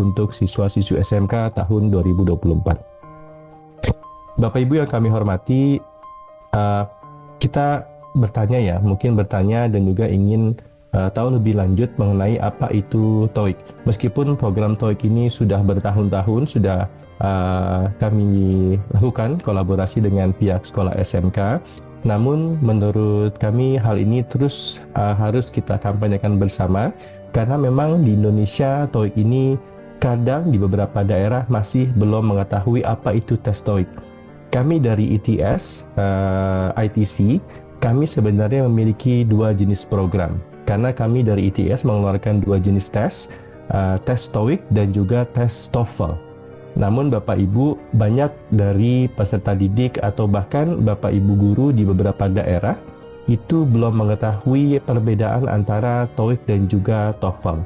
untuk siswa-siswi SMK tahun 2024. Bapak Ibu yang kami hormati, kita mungkin bertanya dan juga ingin tahu lebih lanjut mengenai apa itu TOEIC. Meskipun program TOEIC ini sudah bertahun-tahun, sudah kami lakukan kolaborasi dengan pihak sekolah SMK, namun menurut kami hal ini terus harus kita kampanyekan bersama, karena memang di Indonesia TOEIC ini kadang di beberapa daerah masih belum mengetahui apa itu tes TOEIC. Kami dari ITS, ITC, kami sebenarnya memiliki dua jenis program, karena kami dari ITS mengeluarkan dua jenis tes, tes TOEIC dan juga tes TOEFL. Namun Bapak Ibu, banyak dari peserta didik atau bahkan Bapak Ibu guru di beberapa daerah itu belum mengetahui perbedaan antara TOEIC dan juga TOEFL.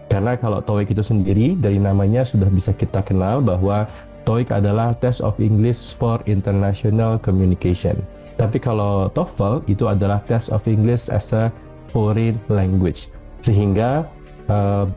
Karena kalau TOEIC itu sendiri dari namanya sudah bisa kita kenal bahwa TOEIC adalah Test of English for International Communication. Tapi kalau TOEFL itu adalah Test of English as a Foreign Language. Sehingga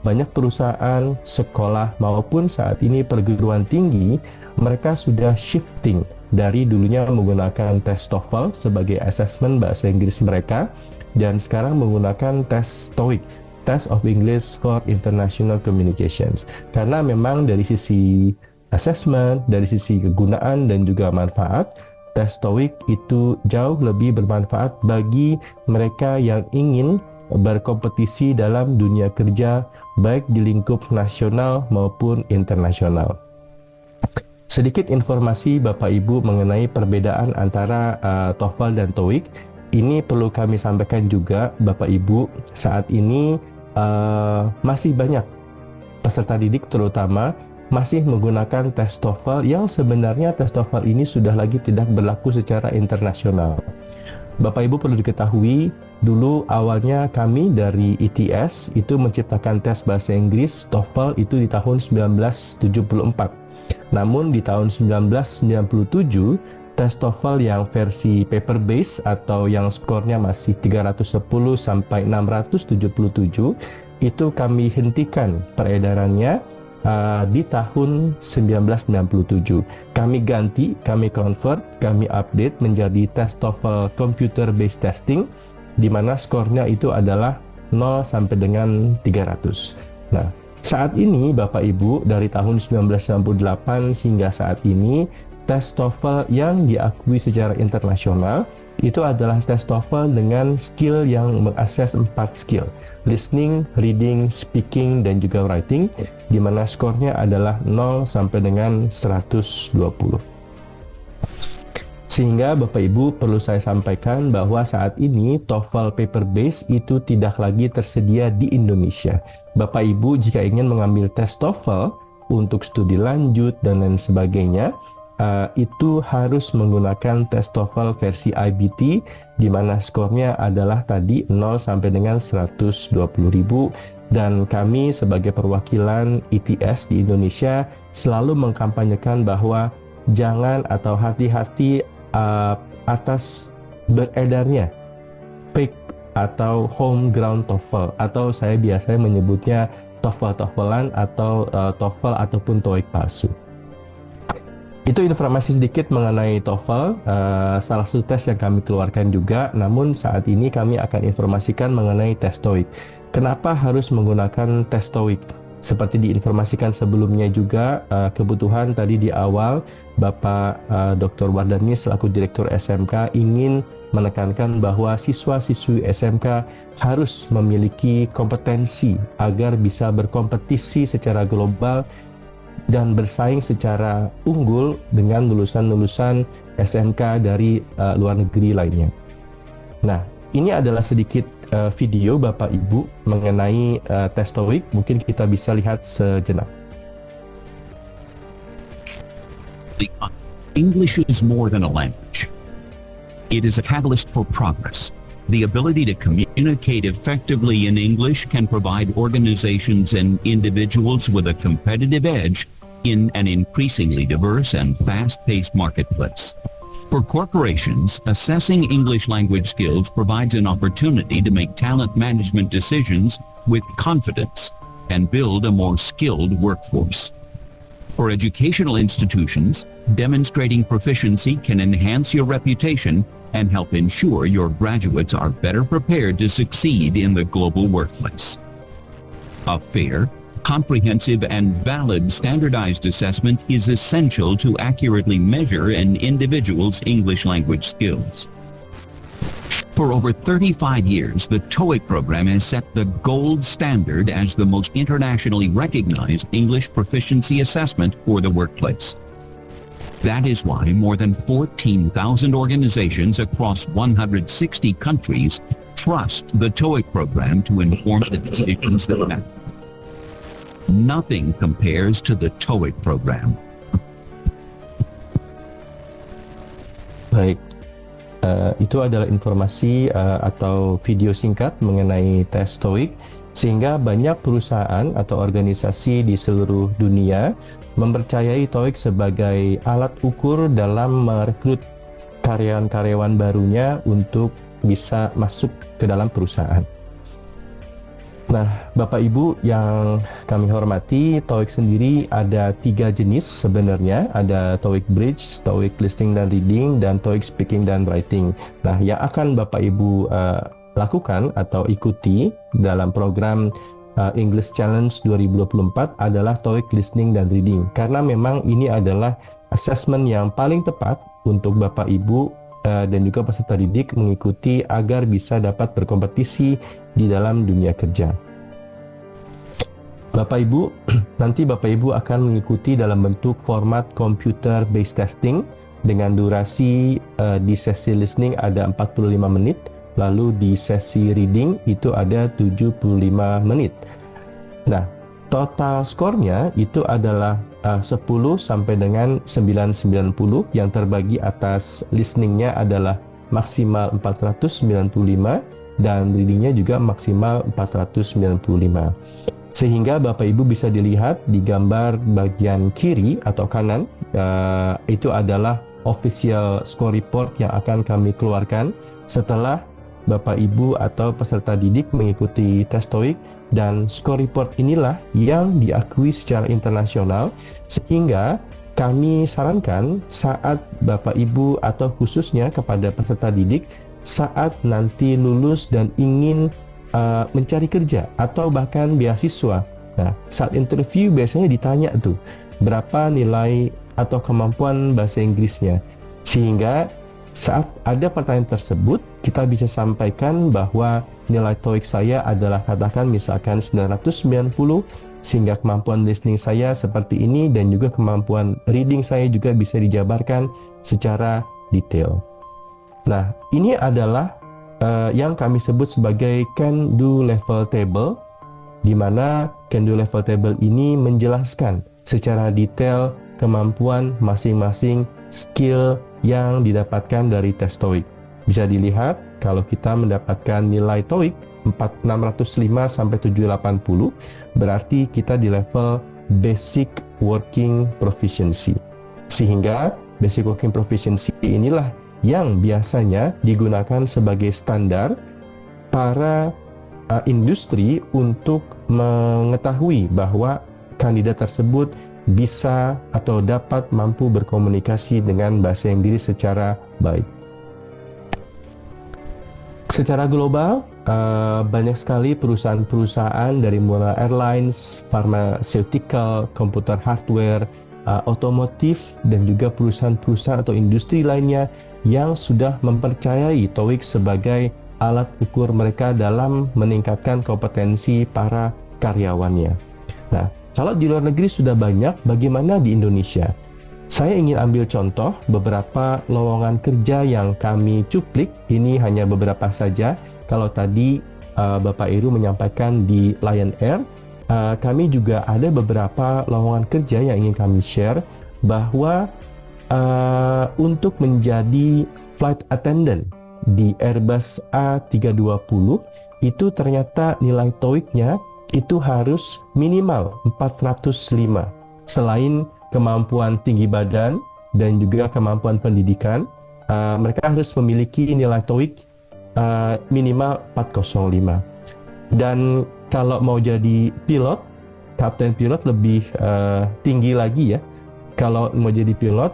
banyak perusahaan, sekolah maupun saat ini perguruan tinggi, mereka sudah shifting dari dulunya menggunakan tes TOEFL sebagai assessment bahasa Inggris mereka, dan sekarang menggunakan tes TOEIC, Test of English for International Communications. Karena memang dari sisi assessment, dari sisi kegunaan dan juga manfaat, tes TOEIC itu jauh lebih bermanfaat bagi mereka yang ingin berkompetisi dalam dunia kerja, baik di lingkup nasional maupun internasional. Sedikit informasi Bapak Ibu mengenai perbedaan antara TOEFL dan TOEIC. Ini perlu kami sampaikan juga Bapak Ibu, saat ini masih banyak peserta didik terutama masih menggunakan tes TOEFL, yang sebenarnya tes TOEFL ini sudah lagi tidak berlaku secara internasional. Bapak Ibu perlu diketahui, dulu awalnya kami dari ITS itu menciptakan tes bahasa Inggris TOEFL itu di tahun 1974. Namun di tahun 1997, tes TOEFL yang versi paper base atau yang skornya masih 310 sampai 677 itu kami hentikan peredarannya di tahun 1997. Kami ganti, kami convert, kami update menjadi tes TOEFL Computer Based Testing, di mana skornya itu adalah 0 sampai dengan 300. Nah, saat ini Bapak Ibu, dari tahun 1998 hingga saat ini, tes TOEFL yang diakui secara internasional itu adalah tes TOEFL dengan skill yang mengakses 4 skill: listening, reading, speaking, dan juga writing, di mana skornya adalah 0 sampai dengan 120. Sehingga Bapak Ibu perlu saya sampaikan bahwa saat ini TOEFL paper base itu tidak lagi tersedia di Indonesia. Bapak Ibu jika ingin mengambil tes TOEFL untuk studi lanjut dan lain sebagainya, itu harus menggunakan tes TOEFL versi IBT, di mana skornya adalah tadi 0 sampai dengan 120.000, dan kami sebagai perwakilan ITS di Indonesia selalu mengkampanyekan bahwa jangan atau hati-hati atas beredarnya fake atau homeground TOEFL, atau saya biasanya menyebutnya TOEFL-TOEFLan atau TOEFL ataupun TOEIC palsu. Itu informasi sedikit mengenai TOEFL, salah satu tes yang kami keluarkan juga. Namun saat ini kami akan informasikan mengenai tes TOEIC. Kenapa harus menggunakan tes TOEIC? Seperti diinformasikan sebelumnya juga, kebutuhan tadi di awal Bapak Dr. Wardani selaku Direktur SMK ingin menekankan bahwa siswa-siswi SMK harus memiliki kompetensi agar bisa berkompetisi secara global dan bersaing secara unggul dengan lulusan-lulusan SMK dari luar negeri lainnya. Nah, ini adalah sedikit video Bapak Ibu mengenai tes TOEIC. Mungkin kita bisa lihat sejenak. English is more than a language. It is a catalyst for progress. The ability to communicate effectively in English can provide organizations and individuals with a competitive edge in an increasingly diverse and fast-paced marketplace. For corporations, assessing English language skills provides an opportunity to make talent management decisions with confidence. and build a more skilled workforce. For educational institutions, demonstrating proficiency can enhance your reputation and help ensure your graduates are better prepared to succeed in the global workplace. A fair, comprehensive, and valid standardized assessment is essential to accurately measure an individual's English language skills. For over 35 years, the TOEIC program has set the gold standard as the most internationally recognized English proficiency assessment for the workplace. That is why more than 14,000 organizations across 160 countries trust the TOEIC program to inform the decisions that matter. Nothing compares to the TOEIC program. Baik, itu adalah informasi atau video singkat mengenai tes TOEIC, sehingga banyak perusahaan atau organisasi di seluruh dunia mempercayai TOEIC sebagai alat ukur dalam merekrut karyawan-karyawan barunya untuk bisa masuk ke dalam perusahaan. Nah, Bapak Ibu yang kami hormati, TOEIC sendiri ada 3 jenis sebenarnya. Ada TOEIC Bridge, TOEIC Listening dan Reading, dan TOEIC Speaking dan Writing. Nah, yang akan Bapak Ibu lakukan atau ikuti dalam program English Challenge 2024 adalah TOEIC Listening dan Reading. Karena memang ini adalah assessment yang paling tepat untuk Bapak Ibu dan juga peserta didik mengikuti agar bisa dapat berkompetisi di dalam dunia kerja. Bapak Ibu, nanti Bapak Ibu akan mengikuti dalam bentuk format computer based testing dengan durasi di sesi listening ada 45 menit, lalu di sesi reading itu ada 75 menit. Nah, total skornya itu adalah 10 sampai dengan 990, yang terbagi atas listeningnya adalah maksimal 495 dan readingnya juga maksimal 495. Sehingga Bapak Ibu bisa dilihat di gambar bagian kiri atau kanan, itu adalah official score report yang akan kami keluarkan setelah Bapak Ibu atau peserta didik mengikuti tes TOEIC, dan score report inilah yang diakui secara internasional, sehingga kami sarankan saat Bapak Ibu atau khususnya kepada peserta didik saat nanti lulus dan ingin mencari kerja atau bahkan beasiswa. Nah, saat interview biasanya ditanya tuh berapa nilai atau kemampuan bahasa Inggrisnya, sehingga saat ada pertanyaan tersebut kita bisa sampaikan bahwa nilai TOEIC saya adalah katakan misalkan 990, sehingga kemampuan listening saya seperti ini dan juga kemampuan reading saya juga bisa dijabarkan secara detail. Nah, ini adalah yang kami sebut sebagai can-do level table, di mana can-do level table ini menjelaskan secara detail kemampuan masing-masing skill yang didapatkan dari tes TOEIC. Bisa dilihat kalau kita mendapatkan nilai TOEIC 4605 sampai 780, berarti kita di level basic working proficiency. Sehingga basic working proficiency inilah yang biasanya digunakan sebagai standar para industri untuk mengetahui bahwa kandidat tersebut bisa atau dapat mampu berkomunikasi dengan bahasa Inggris secara baik. Secara global, banyak sekali perusahaan-perusahaan dari mulai airlines, pharmaceutical, komputer hardware, otomotif, dan juga perusahaan-perusahaan atau industri lainnya yang sudah mempercayai TOEIC sebagai alat ukur mereka dalam meningkatkan kompetensi para karyawannya. Nah, kalau di luar negeri sudah banyak, bagaimana di Indonesia? Saya ingin ambil contoh beberapa lowongan kerja yang kami cuplik. Ini hanya beberapa saja. Kalau tadi Bapak Iru menyampaikan di Lion Air, kami juga ada beberapa lowongan kerja yang ingin kami share, bahwa untuk menjadi flight attendant di Airbus A320 itu ternyata nilai TOEIC-nya itu harus minimal 405. Selain kemampuan tinggi badan dan juga kemampuan pendidikan, mereka harus memiliki nilai TOEIC minimal 405. Dan kalau mau jadi pilot kapten pilot lebih tinggi lagi ya. Kalau mau jadi pilot,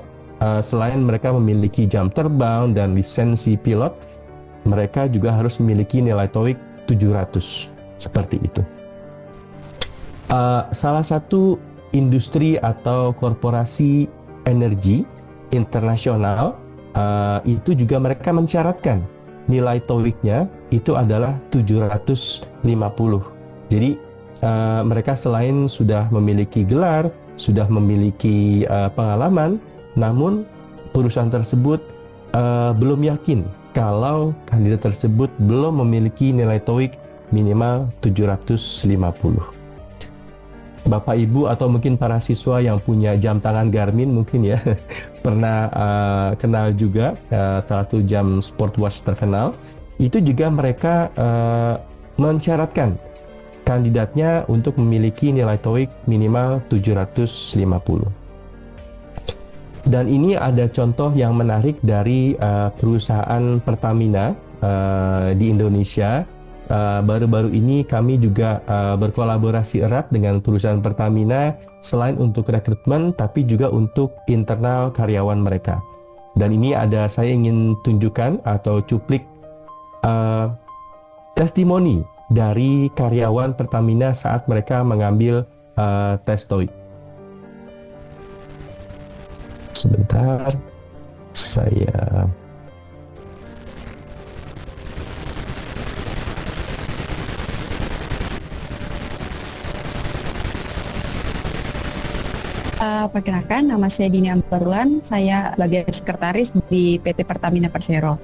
selain mereka memiliki jam terbang dan lisensi pilot, mereka juga harus memiliki nilai TOEIC 700, seperti itu. Salah satu industri atau korporasi energi internasional itu juga mereka mensyaratkan nilai TOEIC-nya itu adalah 750. Jadi mereka selain sudah memiliki gelar, sudah memiliki pengalaman, namun perusahaan tersebut belum yakin kalau kandidat tersebut belum memiliki nilai TOEIC minimal 750. Bapak Ibu atau mungkin para siswa yang punya jam tangan Garmin mungkin ya pernah kenal juga salah satu jam smartwatch terkenal. Itu juga mereka mensyaratkan kandidatnya untuk memiliki nilai TOEIC minimal 750. Dan ini ada contoh yang menarik dari perusahaan Pertamina di Indonesia. Baru-baru ini kami juga berkolaborasi erat dengan perusahaan Pertamina selain untuk rekrutmen tapi juga untuk internal karyawan mereka. Dan ini saya ingin tunjukkan atau cuplik testimoni dari karyawan Pertamina saat mereka mengambil tes TOEIC. Sebentar, saya perkenalkan, nama saya Dini Ambarulan, saya sebagai sekretaris di PT Pertamina Persero.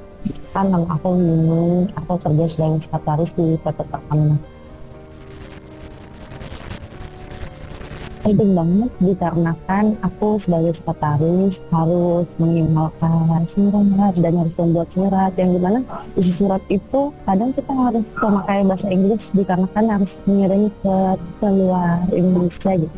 Nama aku Nunung, aku kerja sebagai sekretaris di PT Pertamina. Penting banget dikarenakan aku sebagai sekretaris harus mengirimkan surat dan harus membuat surat yang dimana isi surat itu kadang kita harus memakai bahasa Inggris dikarenakan harus mengirim ke luar Indonesia gitu.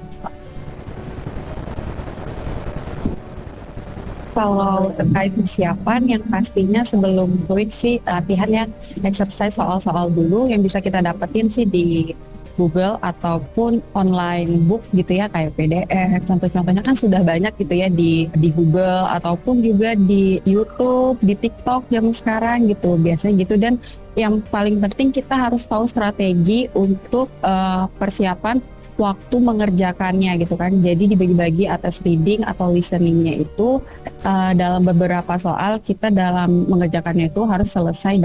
Kalau terkait persiapan, yang pastinya sebelum TOEIC sih latihannya exercise soal-soal dulu yang bisa kita dapetin sih di Google ataupun online book gitu ya, kayak PDF. Contoh-contohnya kan sudah banyak gitu ya di Google ataupun juga di YouTube, di TikTok zaman sekarang gitu, biasanya gitu. Dan yang paling penting kita harus tahu strategi untuk persiapan waktu mengerjakannya gitu kan. Jadi dibagi-bagi atas reading atau listeningnya itu dalam beberapa soal kita dalam mengerjakannya itu harus selesai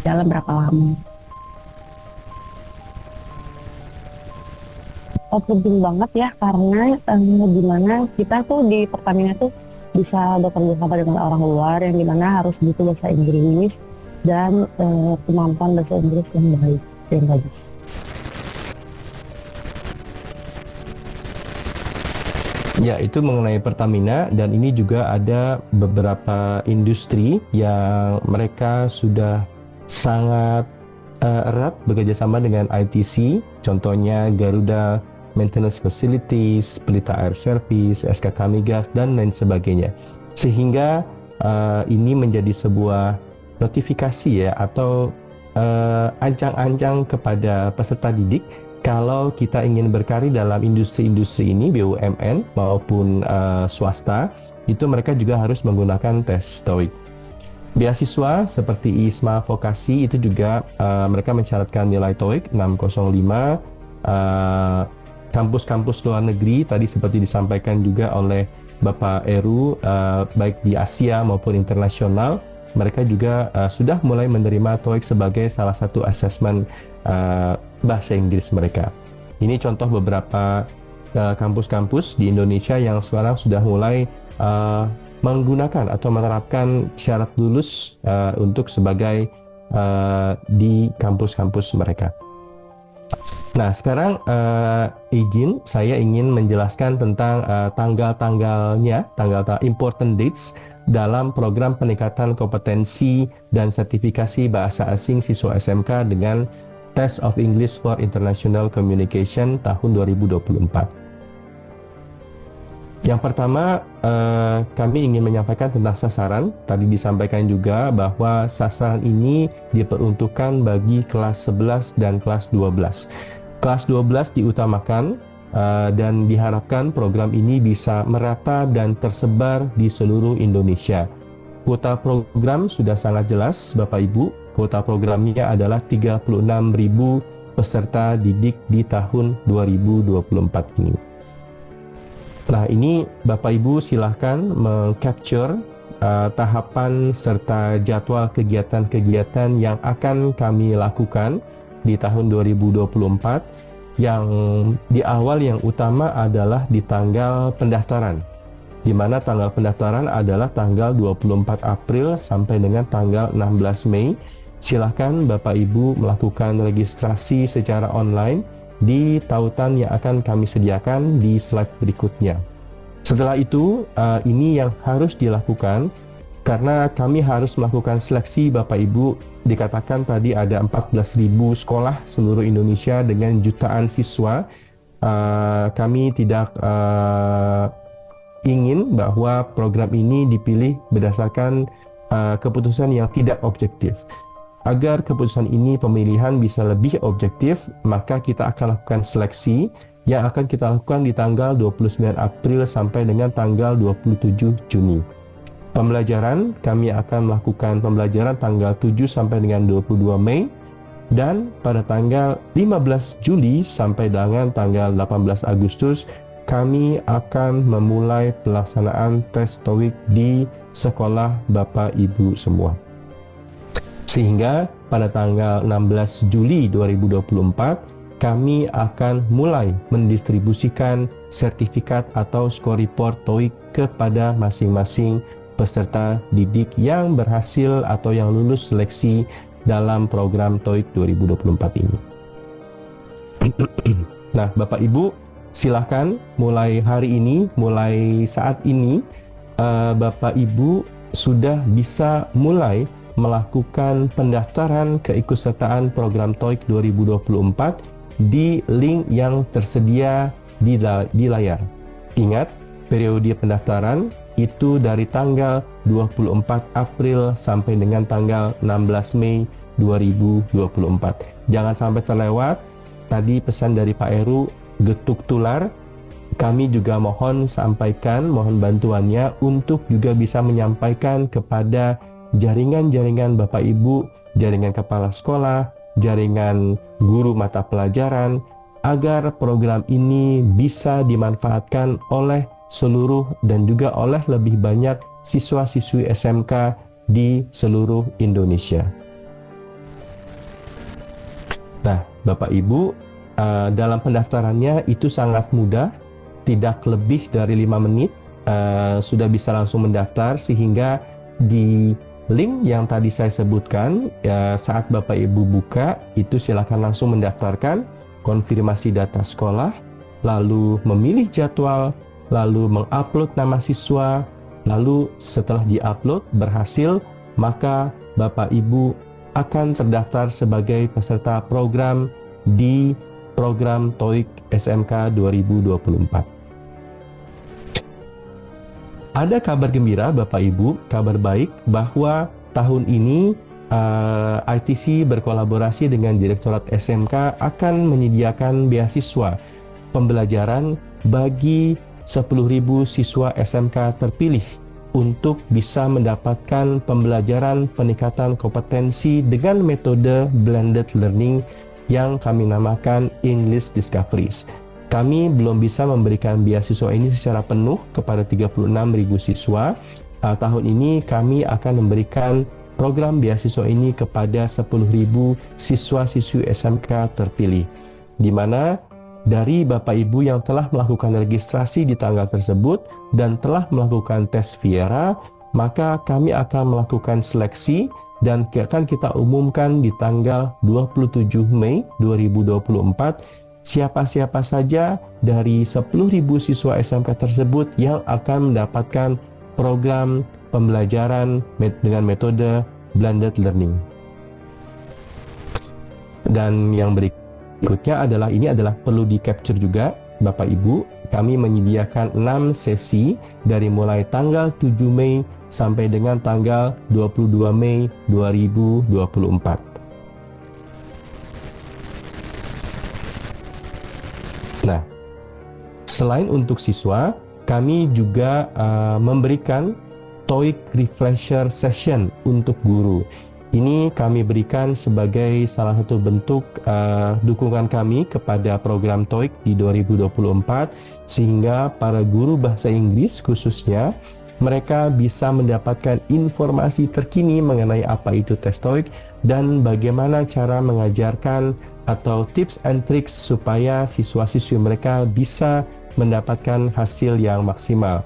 dalam berapa lama. Penting banget ya karena gimana kita tuh di Pertamina tuh bisa bekerja sama dengan orang luar yang dimana harus butuh bahasa Inggris dan kemampuan bahasa Inggris yang baik dan bagus. Ya, itu mengenai Pertamina, dan ini juga ada beberapa industri yang mereka sudah sangat erat bekerjasama dengan ITC, contohnya Garuda Maintenance Facilities, Pelita Air Service, SKK Migas, dan lain sebagainya. Sehingga ini menjadi sebuah notifikasi ya, atau ancang-ancang kepada peserta didik kalau kita ingin berkarir dalam industri-industri ini, BUMN maupun swasta, itu mereka juga harus menggunakan tes TOEIC. Beasiswa seperti ISMA Vokasi itu juga mereka mensyaratkan nilai TOEIC 605. Kampus-kampus luar negeri tadi seperti disampaikan juga oleh Bapak Eru, baik di Asia maupun internasional, mereka juga sudah mulai menerima TOEIC sebagai salah satu asesmen bahasa Inggris mereka. Ini contoh beberapa kampus-kampus di Indonesia yang sekarang sudah mulai menggunakan atau menerapkan syarat lulus untuk sebagai di kampus-kampus mereka. Nah, sekarang izin saya ingin menjelaskan tentang tanggal-tanggalnya, tanggal important dates dalam program peningkatan kompetensi dan sertifikasi bahasa asing siswa SMK dengan Test of English for International Communication tahun 2024. Yang pertama, kami ingin menyampaikan tentang sasaran. Tadi disampaikan juga bahwa sasaran ini diperuntukkan bagi kelas 11 dan kelas 12. Kelas 12 diutamakan dan diharapkan program ini bisa merata dan tersebar di seluruh Indonesia. Kuota program sudah sangat jelas, Bapak Ibu. Kuota programnya adalah 36.000 peserta didik di tahun 2024 ini. Nah, ini Bapak Ibu silahkan meng-capture tahapan serta jadwal kegiatan-kegiatan yang akan kami lakukan di tahun 2024. Yang di awal yang utama adalah di tanggal pendaftaran, di mana tanggal pendaftaran adalah tanggal 24 April sampai dengan tanggal 16 Mei. Silahkan Bapak Ibu melakukan registrasi secara online di tautan yang akan kami sediakan di slide berikutnya. Setelah itu, ini yang harus dilakukan karena kami harus melakukan seleksi. Bapak Ibu, dikatakan tadi ada 14.000 sekolah seluruh Indonesia dengan jutaan siswa. Kami tidak ingin bahwa program ini dipilih berdasarkan keputusan yang tidak objektif. Agar keputusan ini pemilihan bisa lebih objektif, maka kita akan lakukan seleksi yang akan kita lakukan di tanggal 29 April sampai dengan tanggal 27 Juni. Pembelajaran, kami akan melakukan pembelajaran tanggal 7 sampai dengan 22 Mei, dan pada tanggal 15 Juli sampai dengan tanggal 18 Agustus kami akan memulai pelaksanaan tes TOEIC di sekolah Bapak Ibu semua. Sehingga pada tanggal 16 Juli 2024 kami akan mulai mendistribusikan sertifikat atau score report TOEIC kepada masing-masing peserta didik yang berhasil atau yang lulus seleksi dalam program TOEIC 2024 ini. Nah, Bapak Ibu, silahkan mulai hari ini, mulai saat ini, Bapak Ibu sudah bisa mulai melakukan pendaftaran keikutsertaan program TOEIC 2024 di link yang tersedia di layar. Ingat, periode pendaftaran itu dari tanggal 24 April sampai dengan tanggal 16 Mei 2024. Jangan sampai terlewat. Tadi pesan dari Pak Heru, getuk tular. Kami juga mohon bantuannya untuk juga bisa menyampaikan kepada jaringan-jaringan Bapak Ibu, jaringan kepala sekolah, jaringan guru mata pelajaran, agar program ini bisa dimanfaatkan oleh seluruh dan juga oleh lebih banyak siswa-siswi SMK di seluruh Indonesia. Nah, Bapak Ibu, dalam pendaftarannya itu sangat mudah, tidak lebih dari 5 menit sudah bisa langsung mendaftar, sehingga di link yang tadi saya sebutkan, saat Bapak Ibu buka, itu silakan langsung mendaftarkan, konfirmasi data sekolah, lalu memilih jadwal, lalu mengupload nama siswa, lalu setelah diupload berhasil, maka Bapak Ibu akan terdaftar sebagai peserta program di program TOEIC SMK 2024. Ada kabar gembira Bapak Ibu, kabar baik bahwa tahun ini ITC berkolaborasi dengan Direktorat SMK akan menyediakan beasiswa pembelajaran bagi 10.000 siswa SMK terpilih untuk bisa mendapatkan pembelajaran peningkatan kompetensi dengan metode blended learning yang kami namakan English Discoveries. Kami belum bisa memberikan beasiswa ini secara penuh kepada 36.000 siswa. Tahun ini kami akan memberikan program beasiswa ini kepada 10.000 siswa-siswi SMK terpilih, di mana dari Bapak Ibu yang telah melakukan registrasi di tanggal tersebut dan telah melakukan tes Viera, maka kami akan melakukan seleksi dan akan kita umumkan di tanggal 27 Mei 2024 siapa-siapa saja dari 10.000 siswa SMK tersebut yang akan mendapatkan program pembelajaran dengan metode blended learning. Dan yang berikutnya adalah, ini adalah perlu di capture juga Bapak Ibu, kami menyediakan 6 sesi dari mulai tanggal 7 Mei sampai dengan tanggal 22 Mei 2024. Nah, selain untuk siswa, kami juga memberikan TOEIC Refresher Session untuk guru. Ini kami berikan sebagai salah satu bentuk dukungan kami kepada program TOEIC di 2024, sehingga para guru bahasa Inggris khususnya mereka bisa mendapatkan informasi terkini mengenai apa itu tes TOEIC dan bagaimana cara mengajarkan atau tips and tricks supaya siswa-siswi mereka bisa mendapatkan hasil yang maksimal.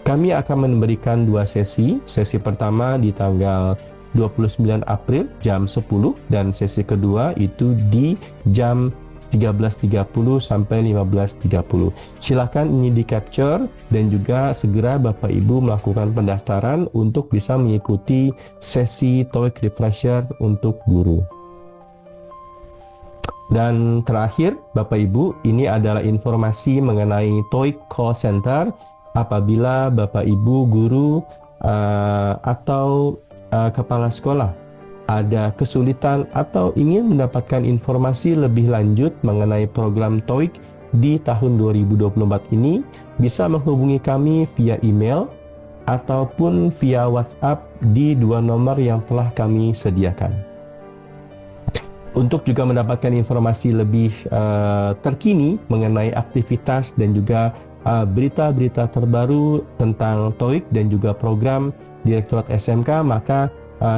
Kami akan memberikan 2 sesi. Sesi pertama di tanggal 29 April jam 10 dan sesi kedua itu di jam 13.30 sampai 15.30. Silakan ini di capture dan juga segera Bapak Ibu melakukan pendaftaran untuk bisa mengikuti sesi TOEIC Refresher untuk guru. Dan terakhir Bapak Ibu, ini adalah informasi mengenai TOEIC Call Center apabila Bapak Ibu guru atau kepala sekolah ada kesulitan atau ingin mendapatkan informasi lebih lanjut mengenai program TOEIC di tahun 2024 ini, bisa menghubungi kami via email ataupun via WhatsApp di 2 nomor yang telah kami sediakan. Untuk juga mendapatkan informasi lebih terkini mengenai aktivitas dan juga berita-berita terbaru tentang TOEIC dan juga program Direktorat SMK, maka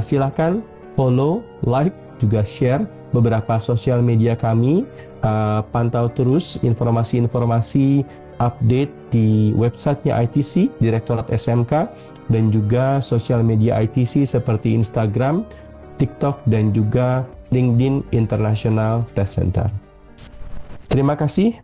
silakan follow, like, juga share beberapa sosial media kami. Pantau terus informasi-informasi update di websitenya ITC, Direktorat SMK, dan juga sosial media ITC seperti Instagram, TikTok, dan juga LinkedIn International Test Center. Terima kasih.